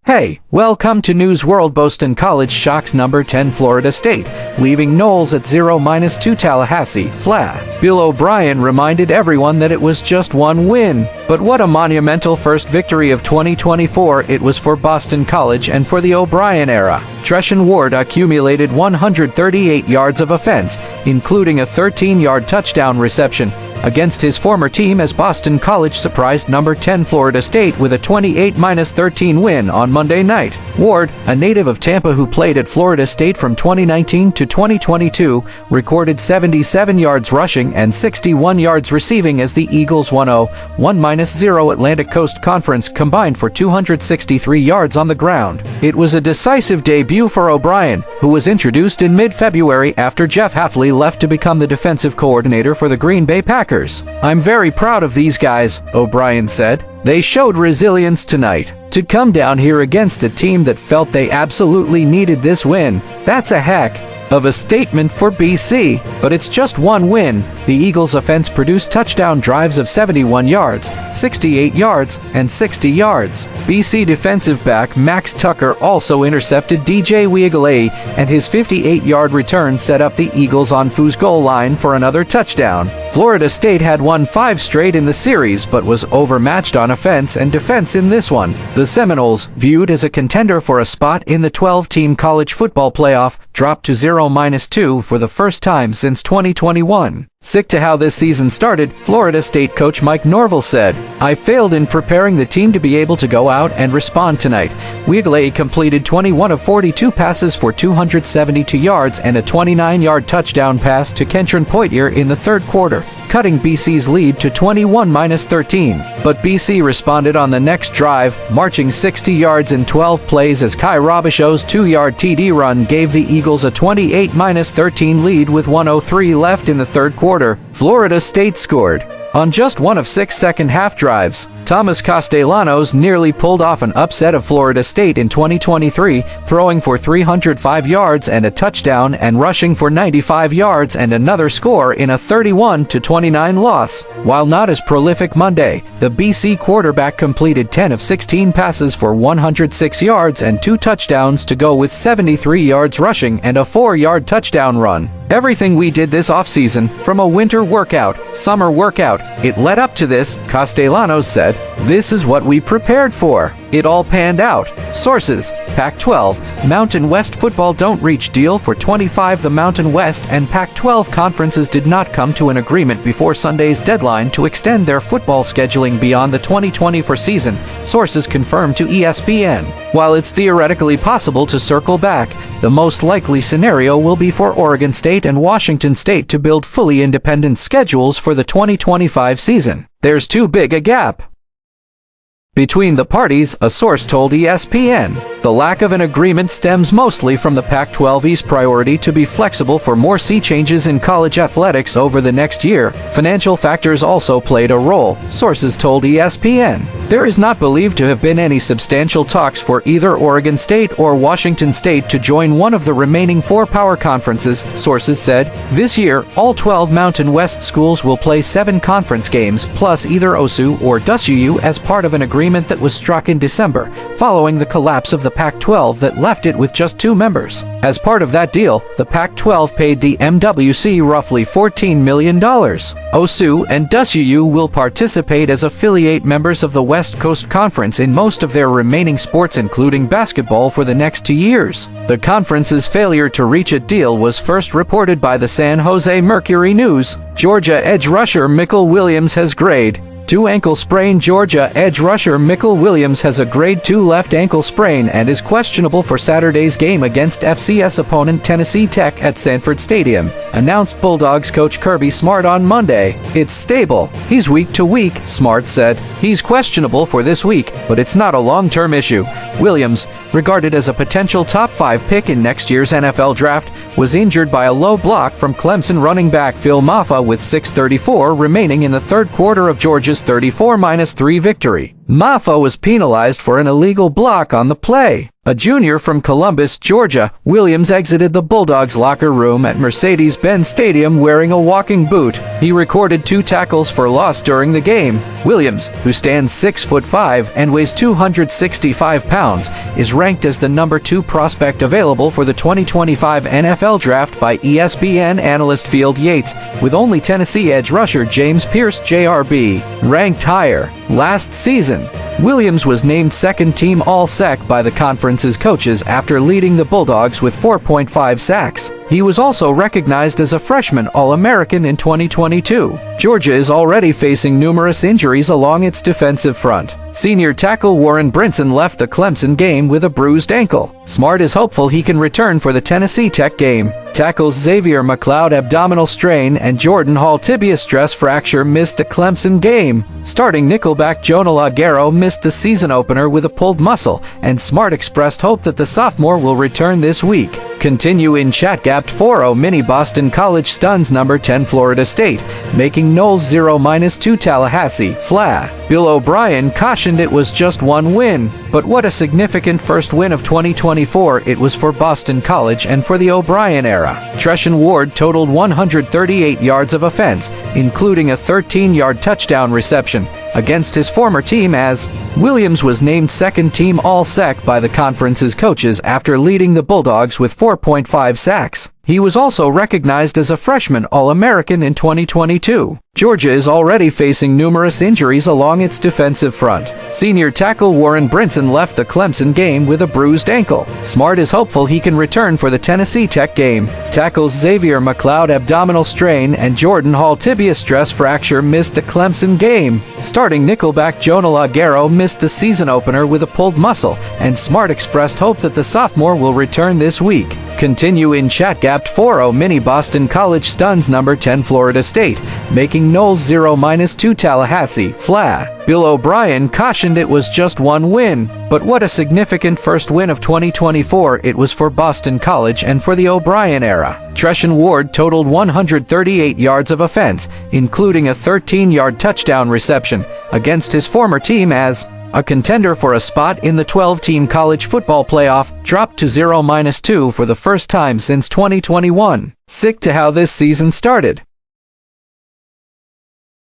Hey, welcome to News World. Boston College shocks number 10 Florida State, leaving Noles at 0-2 Tallahassee, flat. Bill O'Brien reminded everyone that it was just one win. But what a monumental first victory of 2024 it was for Boston College and for the O'Brien era. Treshaun Ward accumulated 138 yards of offense, including a 13-yard touchdown reception, against his former team as Boston College surprised number 10 Florida State with a 28-13 win on Monday night. Ward, a native of Tampa who played at Florida State from 2019 to 2022, recorded 77 yards rushing and 61 yards receiving as the Eagles 1-0 Atlantic Coast Conference combined for 263 yards on the ground. It was a decisive debut for O'Brien, who was introduced in mid-February after Jeff Hafley left to become the defensive coordinator for the Green Bay Packers. "I'm very proud of these guys," O'Brien said. "They showed resilience tonight. To come down here against a team that felt they absolutely needed this win, that's a heck of a statement for BC. But it's just one win." The Eagles' offense produced touchdown drives of 71 yards, 68 yards, and 60 yards. BC defensive back Max Tucker also intercepted DJ Uiagalelei, and his 58-yard return set up the Eagles on Foo's goal line for another touchdown. Florida State had won 5 straight in the series but was overmatched on offense and defense in this one. The Seminoles, viewed as a contender for a spot in the 12-team college football playoff, dropped to 0-2 for the first time since 2021. Sick to how this season started, Florida State coach Mike Norvell said, "I failed in preparing the team to be able to go out and respond tonight." Uiagalelei completed 21 of 42 passes for 272 yards and a 29-yard touchdown pass to Kentron Poitier in the third quarter, cutting BC's lead to 21-13. But BC responded on the next drive, marching 60 yards in 12 plays as Kai Robichaux's 2-yard TD run gave the Eagles a 28-13 lead with 1:03 left in the third quarter. Florida State scored on just one of 6 second-half drives. Thomas Castellanos nearly pulled off an upset of Florida State in 2023, throwing for 305 yards and a touchdown and rushing for 95 yards and another score in a 31-29 loss. While not as prolific Monday, the BC quarterback completed 10 of 16 passes for 106 yards and 2 touchdowns to go with 73 yards rushing and a 4-yard touchdown run. "Everything we did this offseason, from a winter workout, summer workout, it led up to this," Castellanos said. "This is what we prepared for. It all panned out." Sources: Pac-12, Mountain West football don't reach deal for 25. The Mountain West and Pac-12 conferences did not come to an agreement before Sunday's deadline to extend their football scheduling beyond the 2024 season, sources confirmed to ESPN. While it's theoretically possible to circle back, the most likely scenario will be for Oregon State and Washington State to build fully independent schedules for the 2025 season. "There's too big a gap between the parties," a source told ESPN. "The lack of an agreement stems mostly from the Pac-12 East priority to be flexible for more sea changes in college athletics over the next year. Financial factors also played a role," sources told ESPN. "There is not believed to have been any substantial talks for either Oregon State or Washington State to join one of the remaining 4 power conferences," sources said. "This year, all 12 Mountain West schools will play 7 conference games, plus either OSU or WSU as part of an agreement that was struck in December, following the collapse of the Pac-12 that left it with just 2 members. As part of that deal, the Pac-12 paid the MWC roughly $14 million. OSU and WSU will participate as affiliate members of the West Coast Conference in most of their remaining sports, including basketball, for the next 2 years. The conference's failure to reach a deal was first reported by the San Jose Mercury News. Georgia edge rusher Michael Williams has grade 2 ankle sprain. Georgia edge rusher Michael Williams has a grade 2 left ankle sprain and is questionable for Saturday's game against FCS opponent Tennessee Tech at Sanford Stadium, announced Bulldogs coach Kirby Smart on Monday. "It's stable. He's week to week," Smart said. "He's questionable for this week, but it's not a long-term issue." Williams, regarded as a potential top 5 pick in next year's NFL draft, was injured by a low block from Clemson running back Phil Mafah with 6:34 remaining in the third quarter of Georgia's 34-3 victory. Maffa was penalized for an illegal block on the play. A junior from Columbus, Georgia, Williams exited the Bulldogs' locker room at Mercedes-Benz Stadium wearing a walking boot. He recorded 2 tackles for loss during the game. Williams, who stands 6'5" and weighs 265 pounds, is ranked as the number 2 prospect available for the 2025 NFL Draft by ESPN analyst Field Yates, with only Tennessee edge rusher James Pierce JRB ranked higher. Last season, Williams was named second-team All-Sec by the conference's coaches after leading the Bulldogs with 4.5 sacks. He was also recognized as a freshman All-American in 2022. Georgia is already facing numerous injuries along its defensive front. Senior tackle Warren Brinson left the Clemson game with a bruised ankle. Smart is hopeful he can return for the Tennessee Tech game. Tackles Xavier McLeod abdominal strain and Jordan Hall tibia stress fracture missed the Clemson game. Starting nickelback Jonah Laguerro missed the season opener with a pulled muscle, and Smart expressed hope that the sophomore will return this week. Continue in chat gapped 4-0 mini Boston College stuns number 10 Florida State, making Noles 0-2 Tallahassee flat. Bill O'Brien cautioned it was just one win, but what a significant first win of 2024 it was for Boston College and for the O'Brien era. Treshaun Ward totaled 138 yards of offense, including a 13-yard touchdown reception, against his former team as Williams was named second-team All-Sec by the conference's coaches after leading the Bulldogs with 4.5 sacks. He was also recognized as a freshman All-American in 2022. Georgia is already facing numerous injuries along its defensive front. Senior tackle Warren Brinson left the Clemson game with a bruised ankle. Smart is hopeful he can return for the Tennessee Tech game. Tackles Xavier McLeod abdominal strain and Jordan Hall tibia stress fracture missed the Clemson game. Starting nickelback Jonah Laguerro missed the season opener with a pulled muscle, and Smart expressed hope that the sophomore will return this week. Continue in chat gapped 4-0 mini Boston College stuns number 10 Florida State, making Noles 0-2 Tallahassee flat. Bill O'Brien cautioned it was just one win, but what a significant first win of 2024 it was for Boston College and for the O'Brien era. Treshaun Ward totaled 138 yards of offense, including a 13-yard touchdown reception, against his former team as a contender for a spot in the 12-team college football playoff, dropped to 0-2 for the first time since 2021. Sick to how this season started.